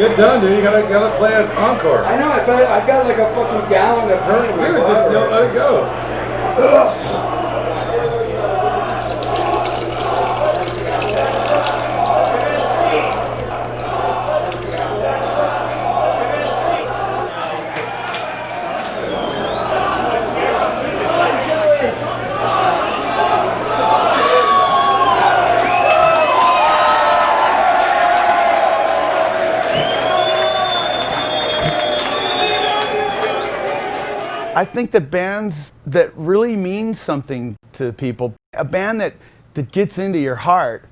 Get done, dude. You gotta play an encore. I know. I got like a fucking gallon of burning. Dude, just don't let it go. Ugh. I think that bands that really mean something to people, a band that gets into your heart,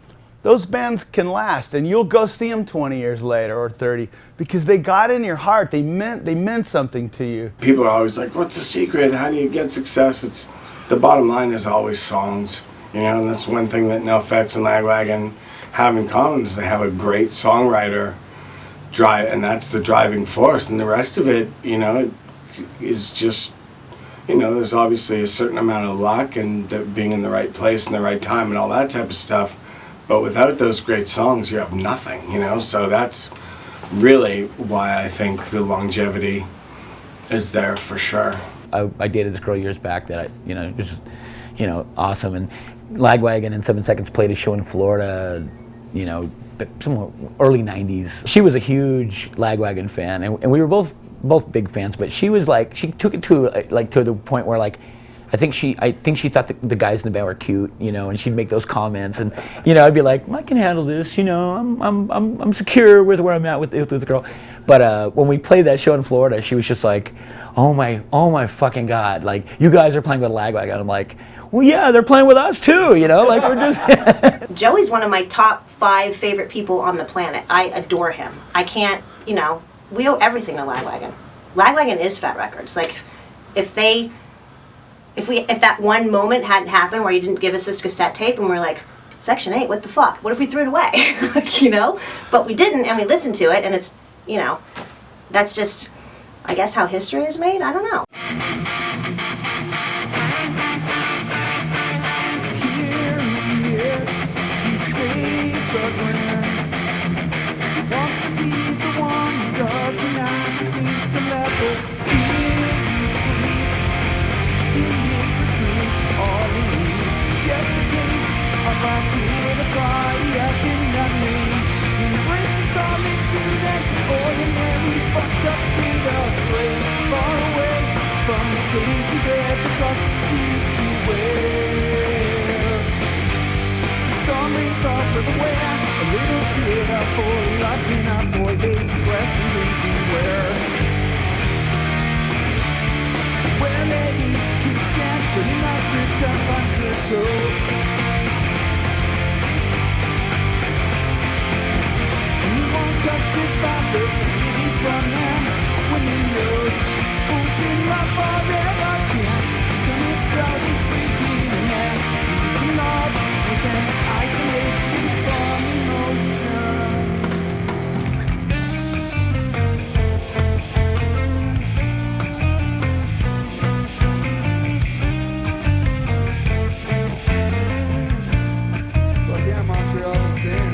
those bands can last, and you'll go see them 20 years later or 30 because they got in your heart. They meant something to you. People are always like, "What's the secret? How do you get success?" It's the bottom line is always songs, you know. And that's one thing that NoFX and Lagwagon have in common is they have a great songwriter drive, and that's the driving force. And the rest of it, you know, is just, you know, there's obviously a certain amount of luck and being in the right place and the right time and all that type of stuff. But without those great songs, you have nothing, you know? So that's really why I think the longevity is there for sure. I dated this girl years back that was, awesome. And Lagwagon and 7 Seconds played a show in Florida, somewhere early 90s. She was a huge Lagwagon fan, and we were both big fans, but she was like, she took it to the point where like, I think she thought the guys in the band were cute, and she'd make those comments, and I'd be like, I can handle this, I'm secure with where I'm at with the girl. But when we played that show in Florida, she was just like, oh my fucking God, like, you guys are playing with Lagwagon. I'm like, well, yeah, they're playing with us too, like we're just. Joey's one of my top 5 favorite people on the planet. I adore him. I can't, we owe everything to Lagwagon. Lagwagon is Fat Records. Like, if that one moment hadn't happened where you didn't give us this cassette tape and we're like, Section 8, what the fuck? What if we threw it away? But we didn't, and we listened to it, and it's, that's just, I guess, how history is made. I don't know. Here he is, he saves a grand. He wants to be the one who doesn't have to seek the level. In his reach, in his retreat, all he needs is just a taste of a bit of party up in nothing. Embrace solitude and ordinary fucked up state of grace, far away from the crazy bed the clock used to wear. Some rings off everywhere, a little bit of full life in a boy they dress and drinking wear. Where ladies consent, but in my drift up undertow. Justify the pity from them when he knows fools in love all their again. So much crowd is breaking in half. He's in love with an isolation from emotion. Fuck yeah, Montreal is there.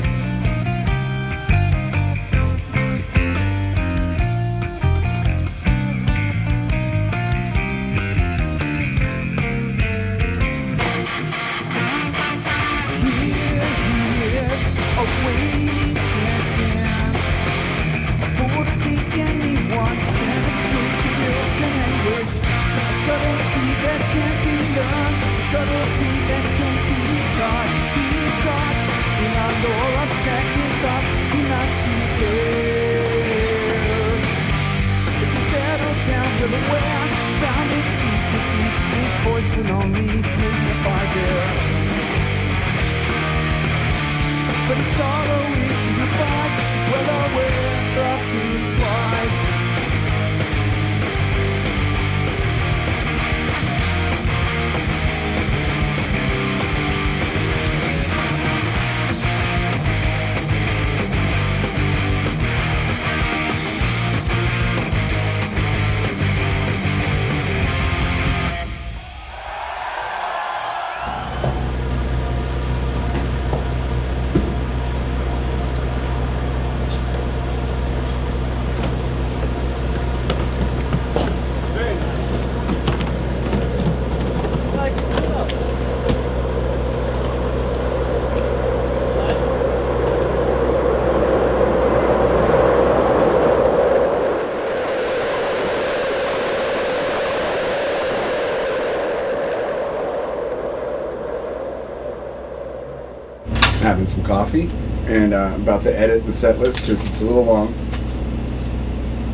having some coffee, and I'm about to edit the set list because it's a little long.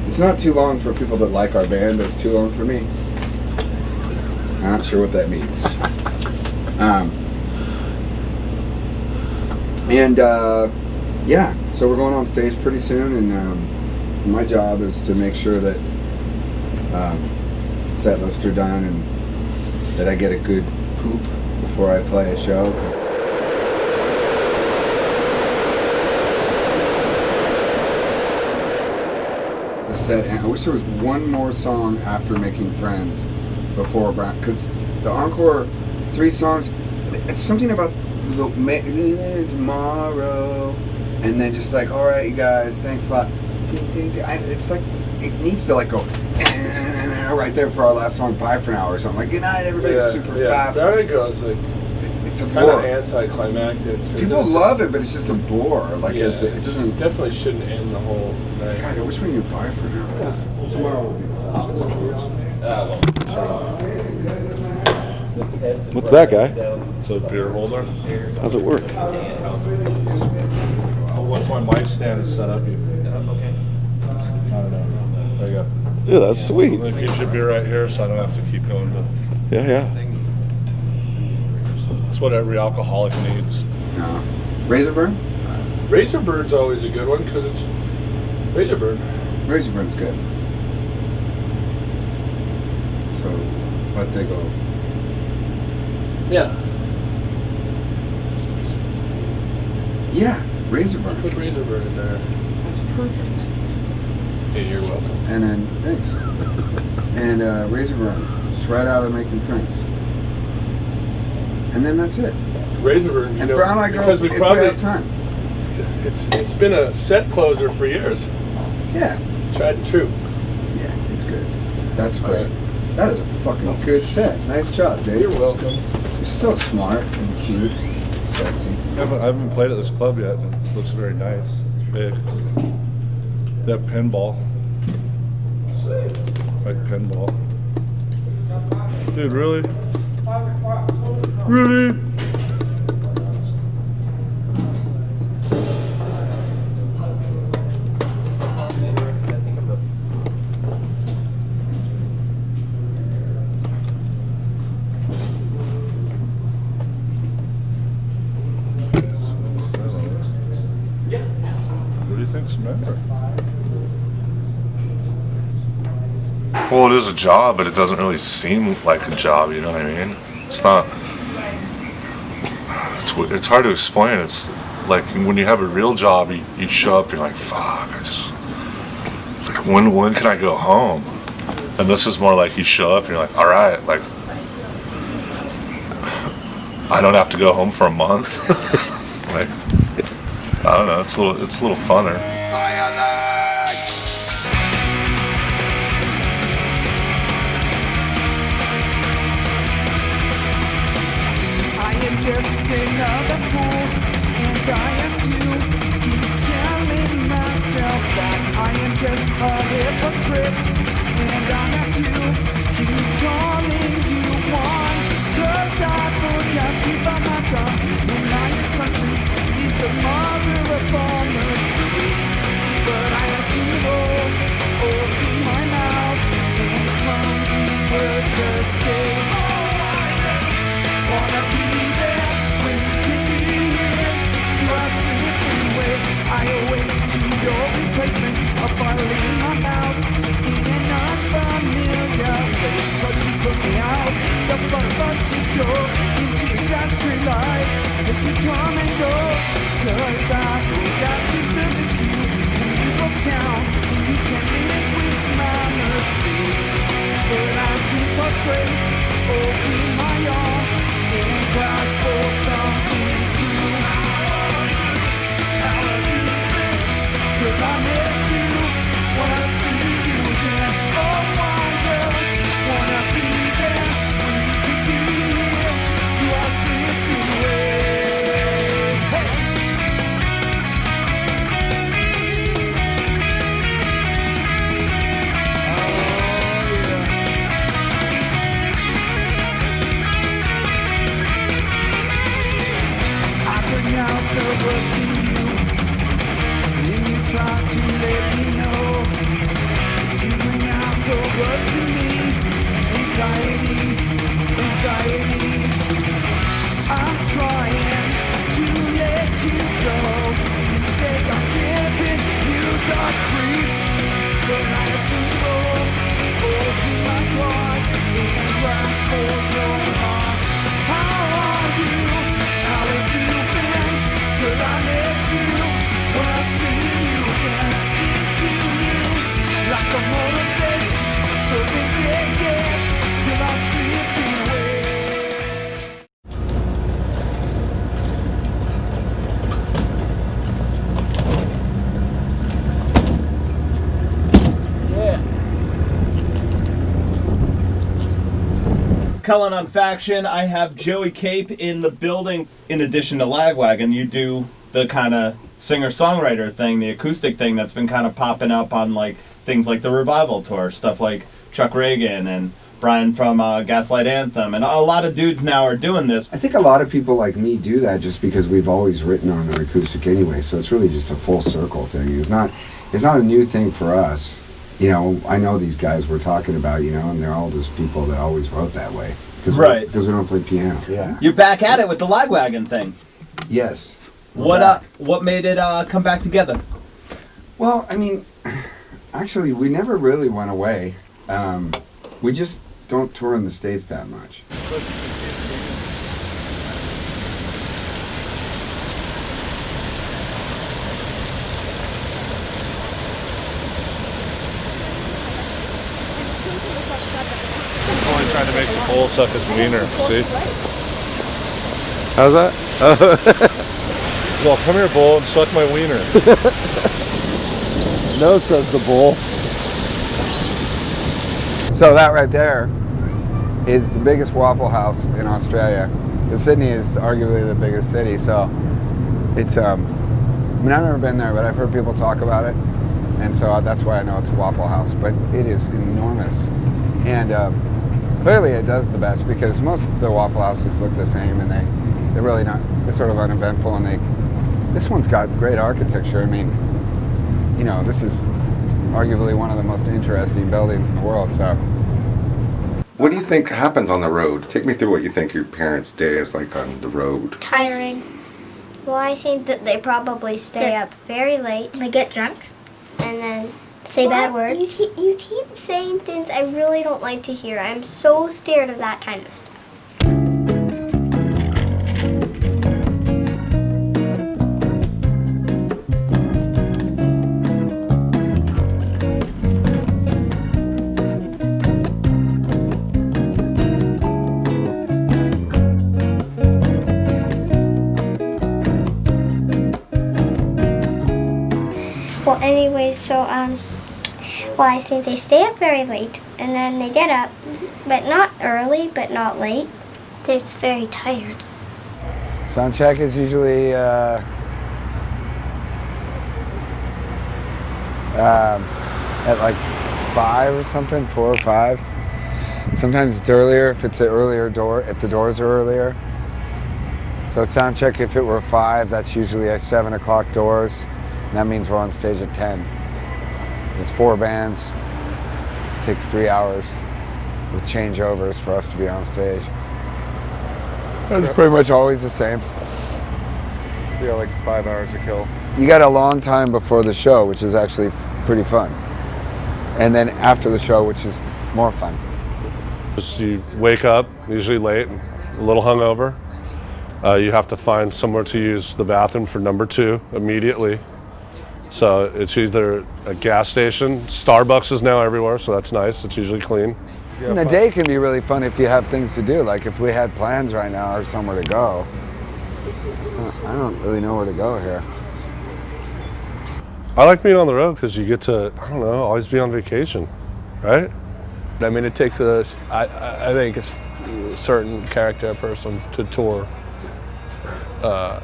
It's not too long for people that like our band, but it's too long for me. I'm not sure what that means. Yeah, so we're going on stage pretty soon, and my job is to make sure that set lists are done and that I get a good poop before I play a show. The set, and I wish there was one more song after Making Friends before Brown, because the encore 3 songs, it's something about the tomorrow, and then just like, all right, you guys, thanks a lot. It's like it needs to like go right there for our last song, Bye For Now or something. Like, good night, everybody. Super fast. There it goes. Like, it's a kind bore. of anticlimactic. People love it, but it's just a bore. Like, yeah, it doesn't. Definitely shouldn't end the whole night. God, I wish we knew Bye For Now. Tomorrow will be. What's that, guy? It's a beer holder. How's it work? Once my mic stand is set up, I don't know. There you go. Dude, that's sweet. It keeps your beer right here, so I don't have to keep going to. Yeah. That's what every alcoholic needs. No. Razorburn? Razorbird's always a good one because it's Razorburn. Razorburn's good. So, but they go. Yeah. Yeah, Razorburn. Put Razorburn in there. That's perfect. Hey, you're welcome. And then, thanks. And Razorburn, just right out of Making Friends. And then that's it. Razorburn, And Brown Eye Girl, because if we we have time. It's been a set closer for years. Yeah. Tried and true. Yeah, it's good. That's great. That is a fucking good set. Nice job, Dave. You're welcome. You're so smart and cute and sexy. I haven't played at this club yet, and it looks very nice. It's big. That pinball. Like pinball. Dude, really? Really? What do you think's the matter? Well, it is a job, but it doesn't really seem like a job, you know what I mean? It's not, it's hard to explain. It's like when you have a real job, you show up, you're like, fuck, like, when can I go home? And this is more like you show up and you're like, all right, like, I don't have to go home for a month. Like, I don't know, it's a little funner. Just another fool, and I am too. Keep telling myself that I am just a hypocrite, and I have to keep calling you one, 'cause I forgot to bite my tongue, and my assumption is the mother of all mysteries. But I assume it all, open my mouth, and clumsy words escape. Wanna be there when you can be here. You are anxiety. I'm trying to let you go. You say I'm giving you the creeps, but I assume open my claws and grasp for your heart. How are you? How have you been? Could I miss you when I see you again? Into you, like a motorcycle, serving dead, till I'm slipping away. Cullen on Faction, I have Joey Cape in the building. In addition to Lagwagon, you do the kind of singer-songwriter thing, the acoustic thing that's been kind of popping up on like things like the Revival Tour, stuff like Chuck Reagan and Brian from Gaslight Anthem, and a lot of dudes now are doing this. I think a lot of people like me do that just because we've always written on an acoustic anyway, so it's really just a full circle thing. It's not a new thing for us. You know, I know these guys we're talking about, you know, and they're all just people that always wrote that way. Right. Because we don't play piano. Yeah. You're back at it with the Lagwagon thing. Yes. What made it come back together? Well, I mean, actually, we never really went away. We just don't tour in the States that much. Only trying to make the bull suck his wiener, see? How's that? Well, come here, bull, and suck my wiener. No, says the bull. So that right there is the biggest Waffle House in Australia. And Sydney is arguably the biggest city, so it's, I mean, I've never been there, but I've heard people talk about it, and so that's why I know it's a Waffle House, but it is enormous. And clearly it does the best because most of the Waffle Houses look the same, and they're really not, they're sort of uneventful, and this one's got great architecture. I mean, you know, this is arguably one of the most interesting buildings in the world, so. What do you think happens on the road? Take me through what you think your parents' day is like on the road. Tiring. Well, I think that they probably stay up very late. They get drunk. And then say bad words. You keep saying things I really don't like to hear. I'm so scared of that kind of stuff. Well, anyways, so, well, I think they stay up very late, and then they get up, but not early, but not late. They're just very tired. Sound check is usually at like 5 or something, 4 or 5. Sometimes it's earlier if it's an earlier door, if the doors are earlier. So sound check, if it were 5, that's usually at 7 o'clock doors. And that means we're on stage at 10. It's 4 bands. It takes 3 hours with changeovers for us to be on stage. It's pretty much always the same. You got like 5 hours to kill. You got a long time before the show, which is actually pretty fun. And then after the show, which is more fun. Just you wake up, usually late, a little hungover. You have to find somewhere to use the bathroom for number 2 immediately. So it's either a gas station. Starbucks is now everywhere, so that's nice. It's usually clean. And the day can be really fun if you have things to do. Like if we had plans right now or somewhere to go. I don't really know where to go here. I like being on the road because you get to, I don't know, always be on vacation, right? I mean, it takes I think a certain character person to tour.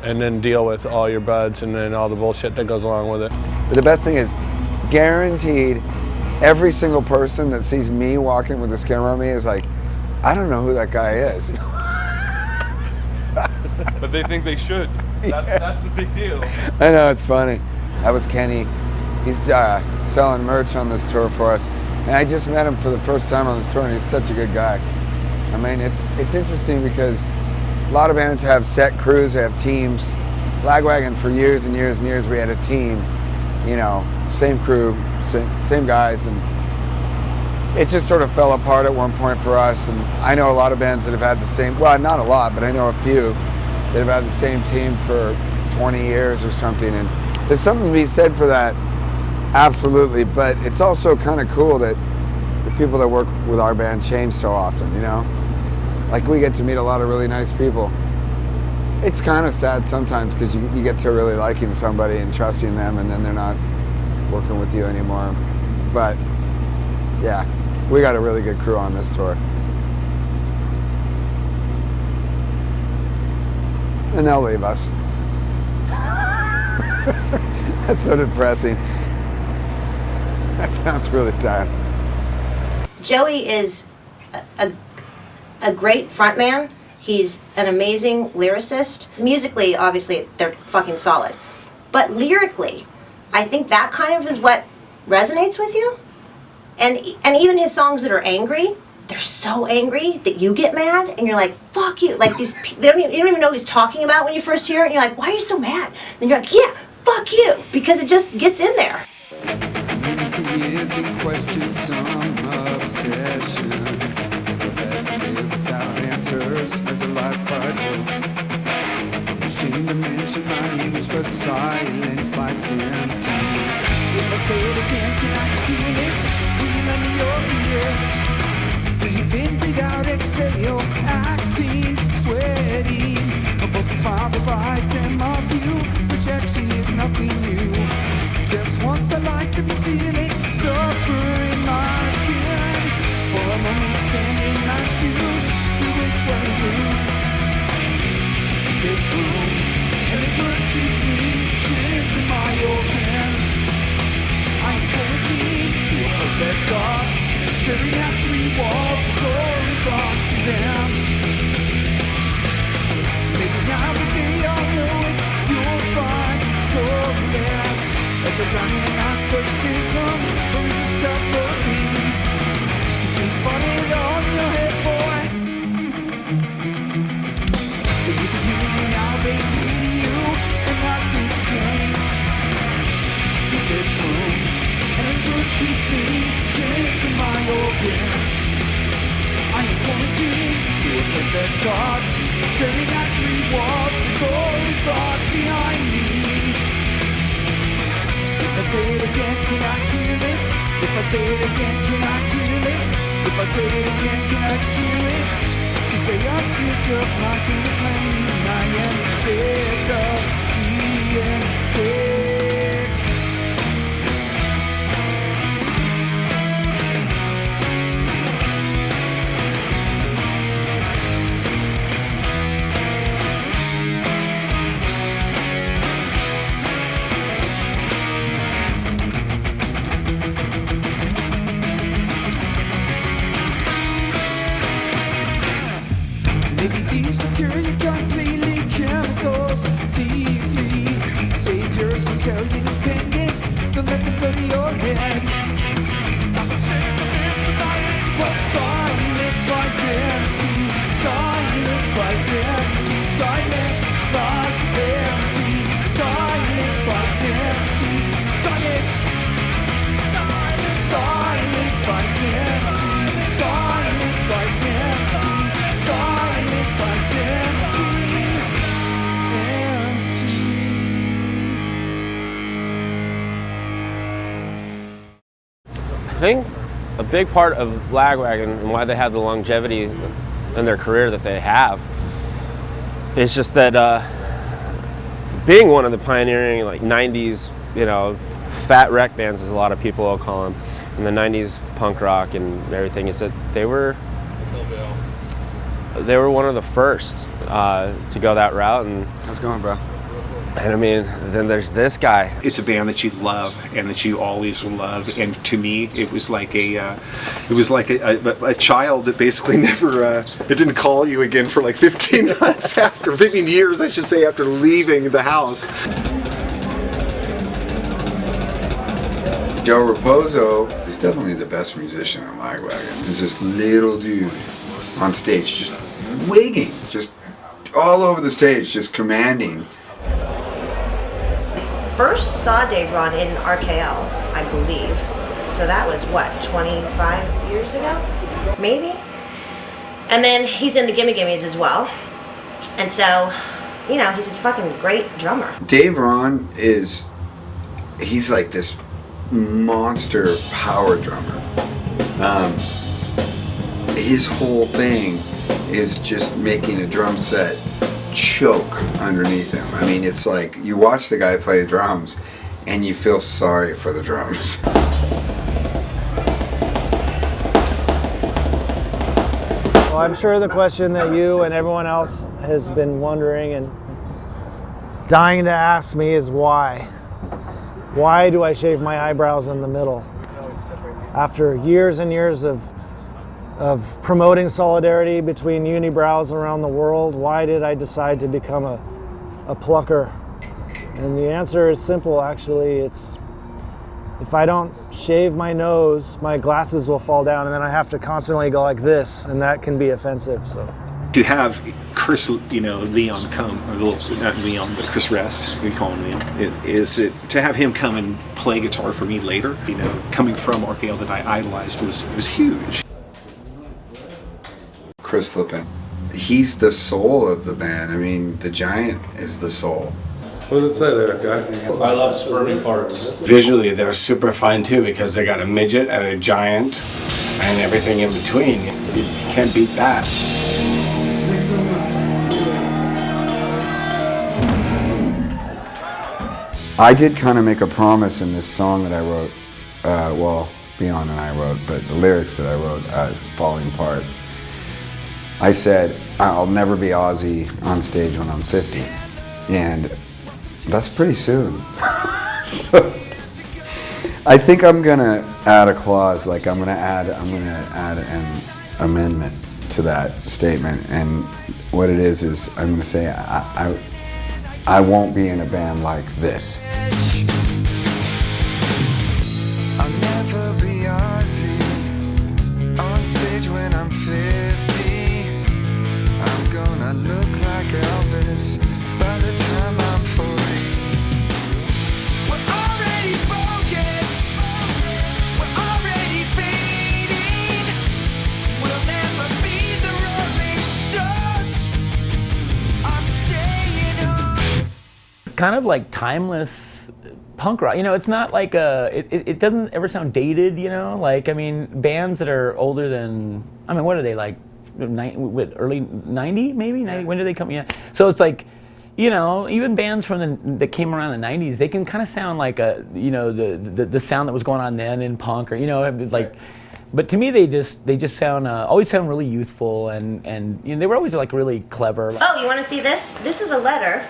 And then deal with all your buds and then all the bullshit that goes along with it. But the best thing is, guaranteed, every single person that sees me walking with this camera on me is like, I don't know who that guy is. But they think they should. That's the big deal. I know, it's funny. That was Kenny. He's selling merch on this tour for us. And I just met him for the first time on this tour, and he's such a good guy. I mean, it's interesting because a lot of bands have set crews, they have teams. Lagwagon, for years and years and years, we had a team, you know, same crew, same guys, and it just sort of fell apart at one point for us. And I know a lot of bands that have had the same, well, not a lot, but I know a few that have had the same team for 20 years or something. And there's something to be said for that, absolutely. But it's also kind of cool that the people that work with our band change so often, you know? Like, we get to meet a lot of really nice people. It's kind of sad sometimes because you get to really liking somebody and trusting them, and then they're not working with you anymore. But yeah, we got a really good crew on this tour. And they'll leave us. That's so depressing. That sounds really sad. Joey is a great frontman. He's an amazing lyricist. Musically, obviously, they're fucking solid. But lyrically, I think that kind of is what resonates with you. And even his songs that are angry, they're so angry that you get mad and you're like, fuck you. Like, you don't even know what he's talking about when you first hear it, and you're like, why are you so mad? And you're like, yeah, fuck you, because it just gets in there. Years in question, some obsession. There's a last live without answers as a life quite I'm ashamed to mention my image, but silence lies empty. If I say it again, can I feel it? Will you lend me your ears? Breathe in, breathe out, exhale, acting, sweating. But the smile provides and my view. Rejection is nothing new. Just once I like to feel it, suffer in my skin. For a moment, stand in my shoes, through this sweating blues. This room, and this room keeps me chained to my old hands. I'm pointing to a place that's dark, staring at three walls, the door is locked to them. Maybe now the day I know it, you'll find solace. As you're drowning in narcissism, or is it self-belief? Cause you fought it all in your head, boy. The reason you and now they need you, and nothing changed. Keep this room, and this room keeps me chained to my organs. I am pointing to a place that's dark, staring at three walls, the door is locked behind me. If I say it again, can I kill it? If I say it again, can I kill it? If I say it again, can I kill it? Cause they are sick of my complaining. I am sick of being sick. Maybe these are purely, completely chemicals, deeply. Saviors will tell you dependence, don't let them go to your head. But silence lies empty, silence lies empty, silence lies empty, silence lies empty, silence, silence lies empty, silence lies empty. Silence lies empty, empty. I think a big part of Lagwagon and why they have the longevity in their career that they have is just that being one of the pioneering like 90s, you know, fat wreck bands, as a lot of people will call them, in the 90s punk rock and everything, is that they were one of the first to go that route. And how's it going, bro? And I mean, then there's this guy. It's a band that you love and that you always will love. And to me, it was like a child that basically never, it didn't call you again for like 15 months after, 15 years, I should say, after leaving the house. Joe Raposo is definitely the best musician in Lagwagon. He's this little dude on stage, just wigging, just all over the stage, just commanding. First saw Dave Ron in RKL, I believe. So that was what, 25 years ago? Maybe? And then he's in the Gimme Gimmes as well. And so, you know, he's a fucking great drummer. Dave Ron he's like this monster power drummer. His whole thing is just making a drum set choke underneath him. I mean, it's like you watch the guy play drums and you feel sorry for the drums. Well, I'm sure the question that you and everyone else has been wondering and dying to ask me is why? Why do I shave my eyebrows in the middle? After years and years of promoting solidarity between unibrows around the world, why did I decide to become a plucker? And the answer is simple, actually. It's if I don't shave my nose, my glasses will fall down, and then I have to constantly go like this, and that can be offensive. So to have Chris, Leon come, or not Leon, but Chris Rest, we call him Leon, to have him come and play guitar for me later, coming from RKL that I idolized was huge. Chris Flippin, he's the soul of the band. I mean, the Giant is the soul. What does it say there, guy? I love squirming farts. Visually, they're super fun too because they got a midget and a giant and everything in between. You can't beat that. I did kind of make a promise in this song that I wrote, Beyond and I wrote, but the lyrics that I wrote, Falling Apart. I said, I'll never be Ozzy on stage when I'm 50. And that's pretty soon. So I think I'm gonna add a clause, like I'm gonna add an amendment to that statement. And what it is I'm gonna say, I won't be in a band like this. I'll never be Ozzy on stage when I'm 50. I'm gonna look like Elvis by the time I'm 40. We're already bogus. We're already fading. We'll never be the Rolling Stones. I'm staying on. It's kind of like timeless punk rock. It's not like it doesn't ever sound dated, Like, I mean, bands that are older than, what are they, like, early 90, maybe? 90? When did they come? Yeah. So it's like, even bands that came around in the 90s, they can kind of sound like the sound that was going on then in punk, or, like, but to me, they just sound, always sound really youthful, and they were always like really clever. Oh, you want to see this? This is a letter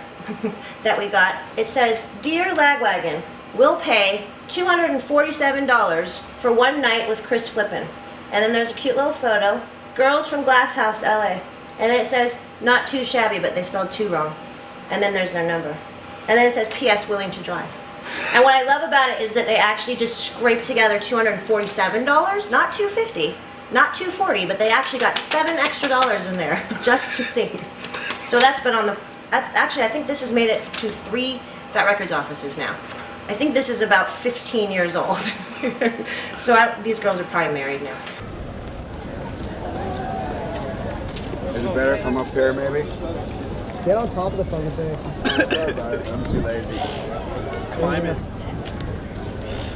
that we got. It says, "Dear Lagwagon, we'll pay $247 for one night with Chris Flippin." And then there's a cute little photo. Girls from Glass House, LA. And then it says, "Not too shabby," but they spelled "too" wrong. And then there's their number. And then it says, "P.S. willing to drive." And what I love about it is that they actually just scraped together $247, not $250, not $240, but they actually got $7 extra in there just to see. So that's been on the, actually I think this has made it to 3 Fat Records offices now. I think this is about 15 years old. So these girls are probably married now. Is it better if I'm up here, maybe? Just get on top of the fucking thing. Sorry about it, I'm too lazy. Climbing.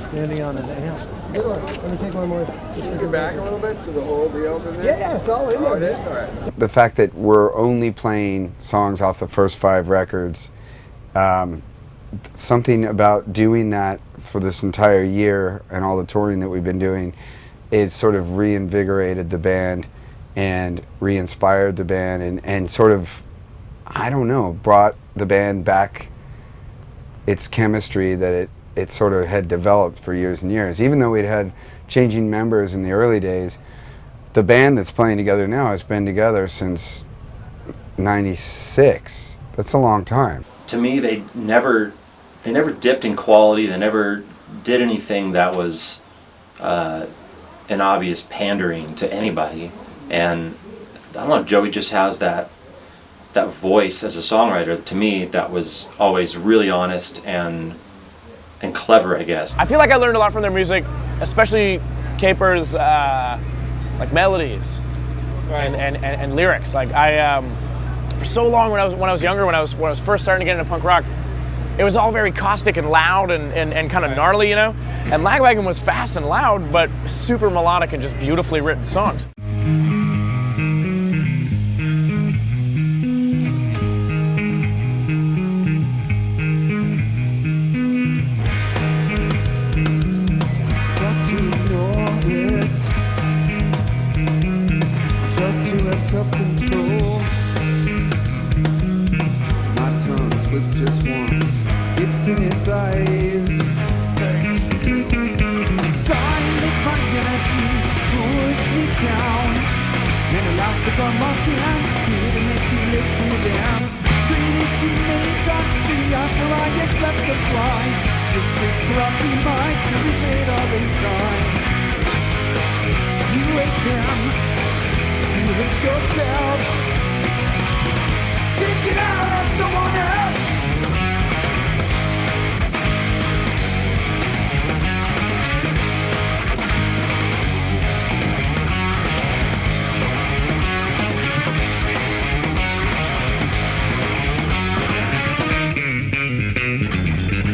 Standing on it. Yeah. Good one. Let me take one more. Can you get back a little bit so the whole deal's in there? Yeah, it's all in there. Oh, it is? All right. The fact that we're only playing songs off the first 5 records, something about doing that for this entire year and all the touring that we've been doing is sort of reinvigorated the band and re-inspired the band and sort of, I don't know, brought the band back its chemistry that it sort of had developed for years and years. Even though we'd had changing members in the early days, the band that's playing together now has been together since '96. That's a long time. To me, they never dipped in quality. They never did anything that was an obvious pandering to anybody. And I don't know, Joey just has that voice as a songwriter. To me, that was always really honest and clever, I guess. I feel like I learned a lot from their music, especially Caper's like melodies and lyrics. Like for so long when I was younger, when I was first starting to get into punk rock, it was all very caustic and loud and kind of gnarly, you know? And Lagwagon was fast and loud, but super melodic and just beautifully written songs. Self-control. My tongue slips just once. It's in its eyes. Silence my energy push me down, and allows to come up again. Here to make you listen again. Treated you many times to the after I just left the fly. This picture of me might be made all the time. You hate them. You hate yourself. Take it out on someone else.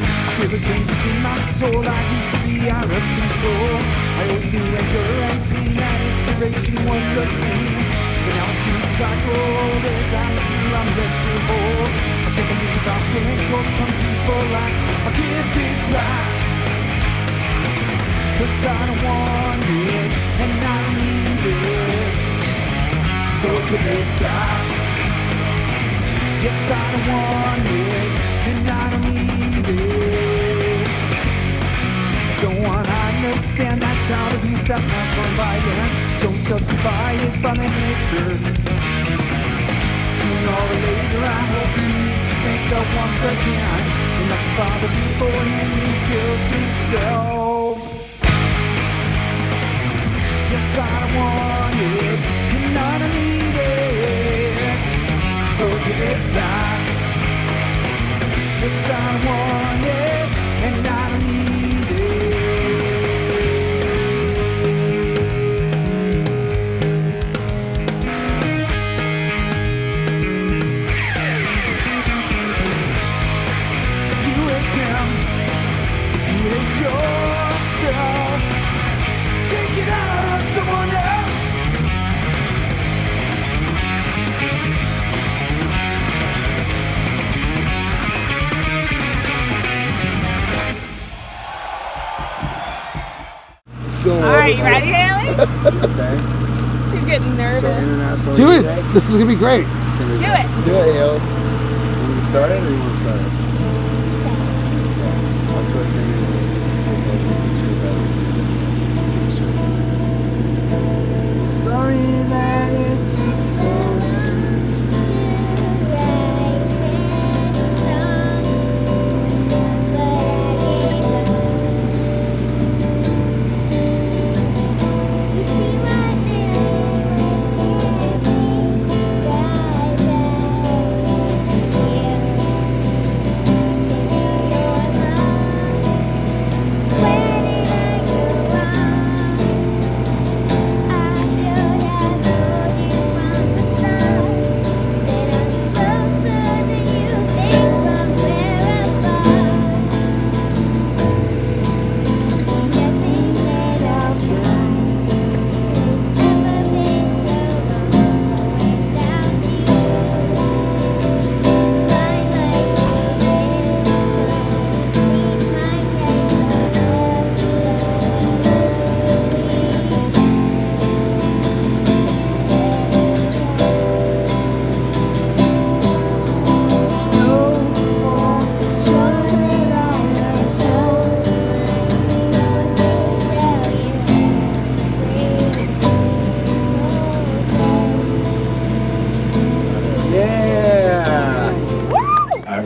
I feel the changes in my soul. I used to be out of control. I always knew anger and pain and inspiration was a pain. But now it seems like old as I'm still I'm miserable. I can't believe I'm feeling cold. Some people like I give it back. 'Cause I don't want it and I don't need it. So give it back. Yes, I don't want it and I don't need it. Don't wanna understand that child abuse, that mass for violence. Don't justify it from their nature. Sooner or later I hope he just make up once again. And let his father before him he kills himself. Yes, I don't want it and I don't need it. So give it back. Yes, I don't want it and I don't need it. Yourself. Take it out on someone else. Alright, you ready, Haley? She's getting nervous. Do it. This is gonna be great. Do it. Do it, Hale. You want to start it or you want to start it? I'll start singing. Sorry that it took so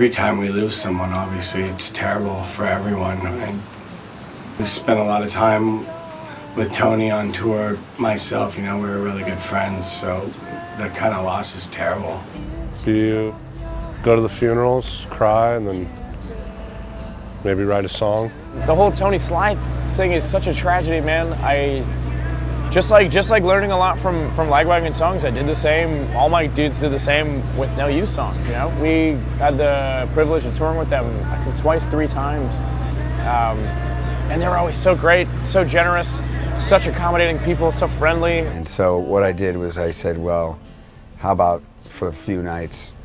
Every time we lose someone, obviously, it's terrible for everyone. And We spent a lot of time with Tony on tour, myself, you know, we were really good friends, so the kind of loss is terrible. Do you go to the funerals, cry, and then maybe write a song? The whole Tony Sly thing is such a tragedy, man. I just like learning a lot from Lagwagon songs. I did the same. All my dudes did the same with No You songs. You know, we had the privilege of touring with them, I think twice, 3 times, and they were always so great, so generous, such accommodating people, so friendly. And so what I did was I said, well, how about for a few nights,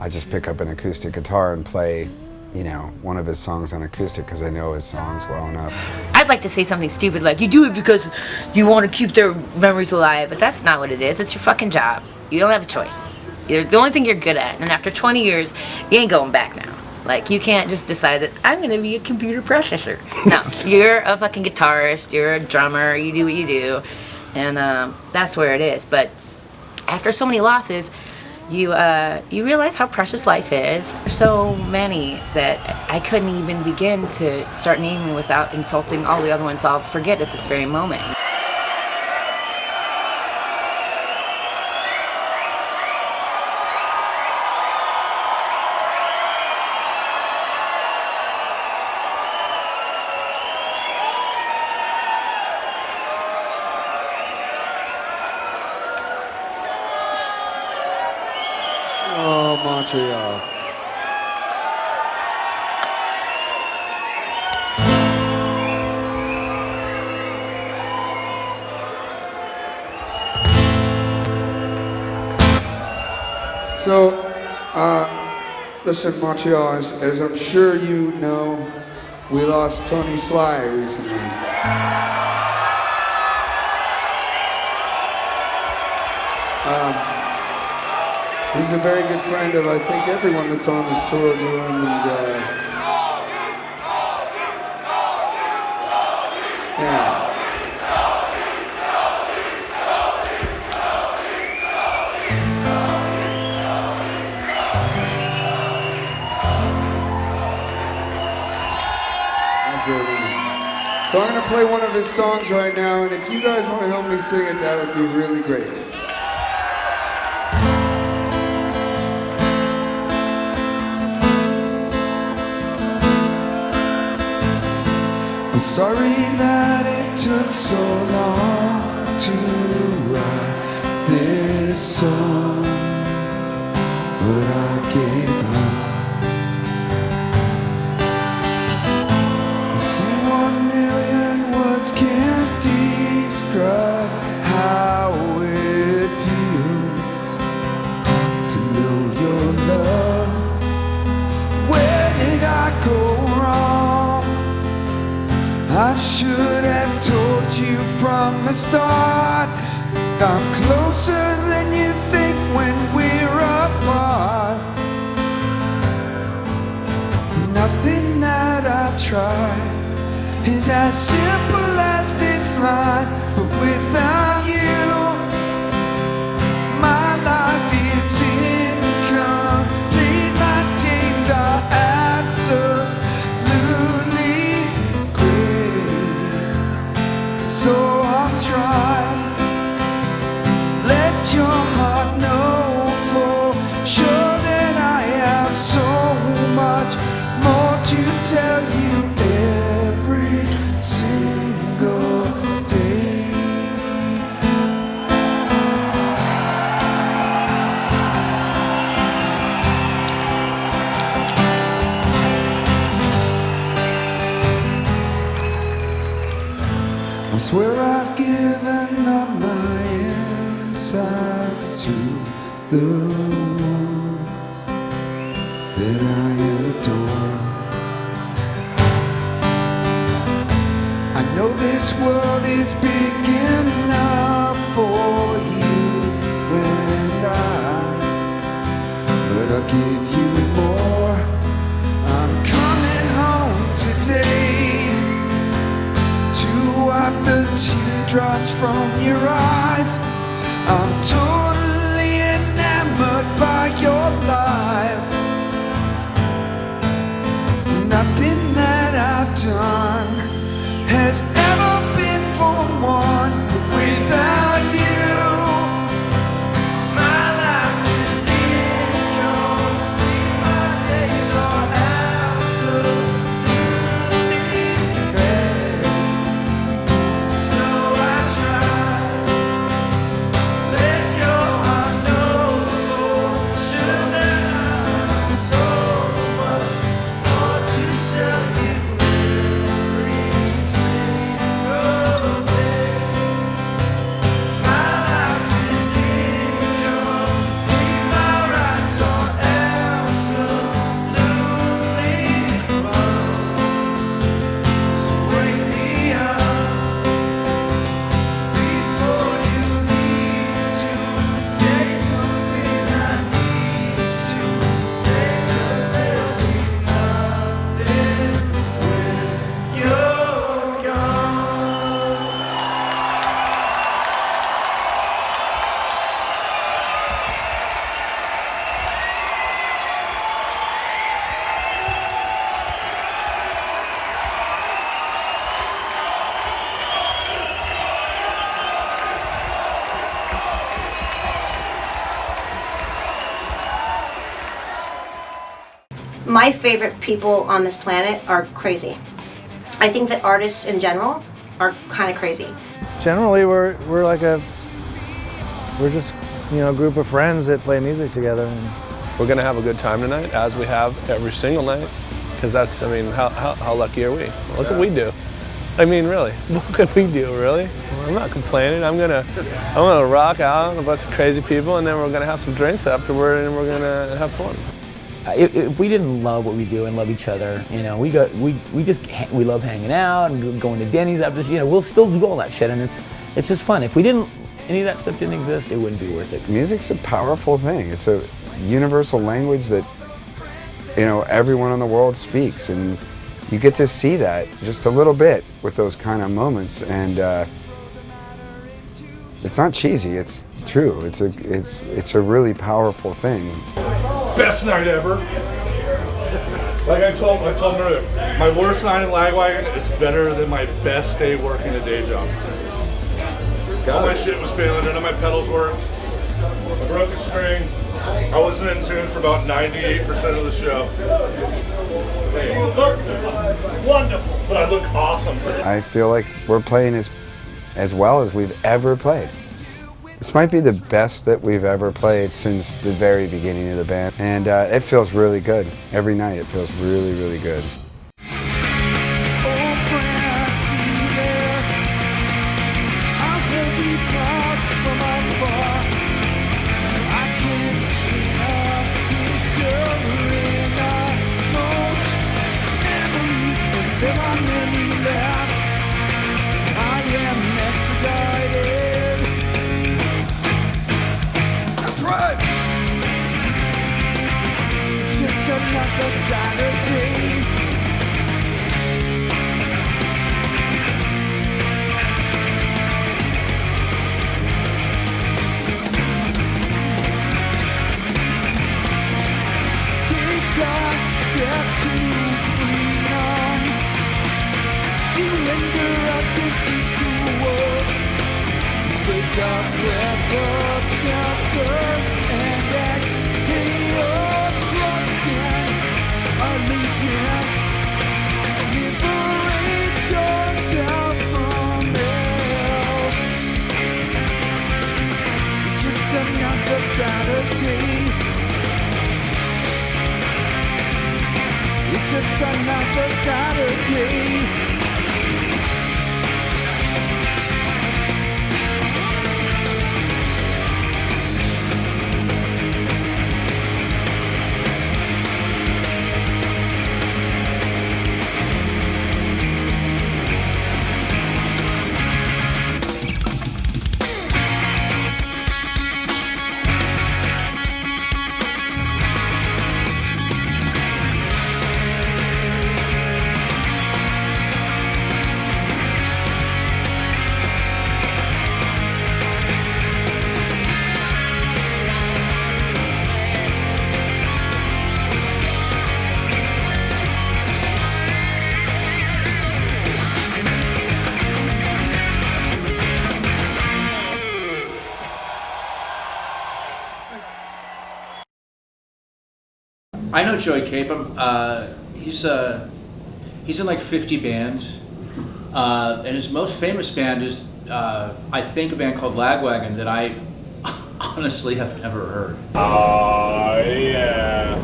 I just pick up an acoustic guitar and play, you know, one of his songs on acoustic because I know his songs well enough. I'd like to say something stupid like, you do it because you want to keep their memories alive, but that's not what it is. It's your fucking job. You don't have a choice. It's the only thing you're good at, and after 20 years, you ain't going back now. Like, you can't just decide that I'm going to be a computer processor. No, you're a fucking guitarist, you're a drummer, you do what you do, and that's where it is. But after so many losses, you realize how precious life is. There's so many that I couldn't even begin to start naming without insulting all the other ones I'll forget at this very moment. Oh, Montreal. So, listen, Montreal, as I'm sure you know, we lost Tony Sly recently. He's a very good friend of, I think, everyone that's on this tour knew him, and yeah. That's really nice. So I'm going to play one of his songs right now, and if you guys want to help me sing it, that would be really great. I'm sorry that it took so long to write this song, but I gave up. You see, 1 million words can't describe how it feels to know your love. Where did I go wrong? I should have told you from the start. I'm closer than you think when we're apart. Nothing that I've tried is as simple as this line, but without you, my life is incomplete. My days are absolutely. So I'll try. Let your heart know for sure that I have so much more to tell you every single day. I swear I've given up my insides to the one that I adore. I know this world is big enough for you and but I'll give you more. I'm coming home today to wipe the teardrops from your eyes. I'm totally enamored by your life. Nothing that I've done my favorite people on this planet are crazy. I think that artists in general are kind of crazy. Generally, we're just, you know, a group of friends that play music together. And we're gonna have a good time tonight, as we have every single night. Because that's, I mean, how lucky are we? Look what we do. I mean, really, what can we do, really? I'm not complaining. I'm gonna rock out with a bunch of crazy people, and then we're gonna have some drinks afterward, and we're gonna have fun. If we didn't love what we do and love each other, you know, we love hanging out and going to Denny's after, you know, we'll still do all that shit, and it's just fun. If we didn't, any of that stuff didn't exist, it wouldn't be worth it. Music's a powerful thing. It's a universal language that, you know, everyone in the world speaks, and you get to see that just a little bit with those kind of moments, and it's not cheesy. It's true. It's a really powerful thing. Best night ever. Like I told him earlier, my worst night in Lagwagon is better than my best day working a day job. All my shit was failing, none of my pedals worked. I broke a string. I wasn't in tune for about 98% of the show. You look wonderful, but I look awesome. I feel like we're playing as well as we've ever played. This might be the best that we've ever played since the very beginning of the band, and it feels really good. Every night it feels really, really good. Another Saturday. Take a step to freedom. Surrender against this cruel world. Take a breath of shelter and exhale. Allegiance, liberate yourself from hell. It's just another Saturday. It's just another Saturday. I know Joey Cape. He's in like 50 bands, and his most famous band is I think a band called Lagwagon that I honestly have never heard. Oh yeah.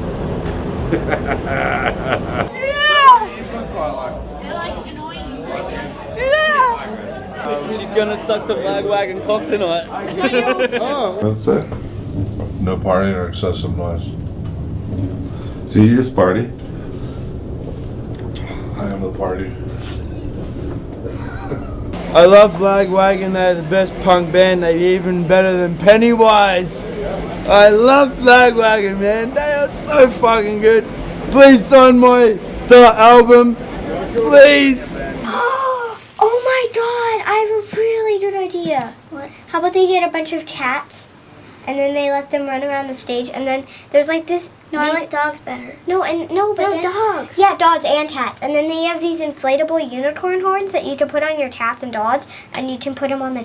She's gonna suck some Lagwagon cock tonight. That's it. No partying or excessive noise. So you just party? I am the party. I love Lagwagon. They're the best punk band. They're even better than Pennywise. I love Lagwagon, man. They are so fucking good. Please sign my album. Please. Oh my god, I have a really good idea. What? How about they get a bunch of cats and then they let them run around the stage, and then there's like this. No, I like dogs better. But dogs. Yeah, dogs and cats. And then they have these inflatable unicorn horns that you can put on your cats and dogs, and you can put them on the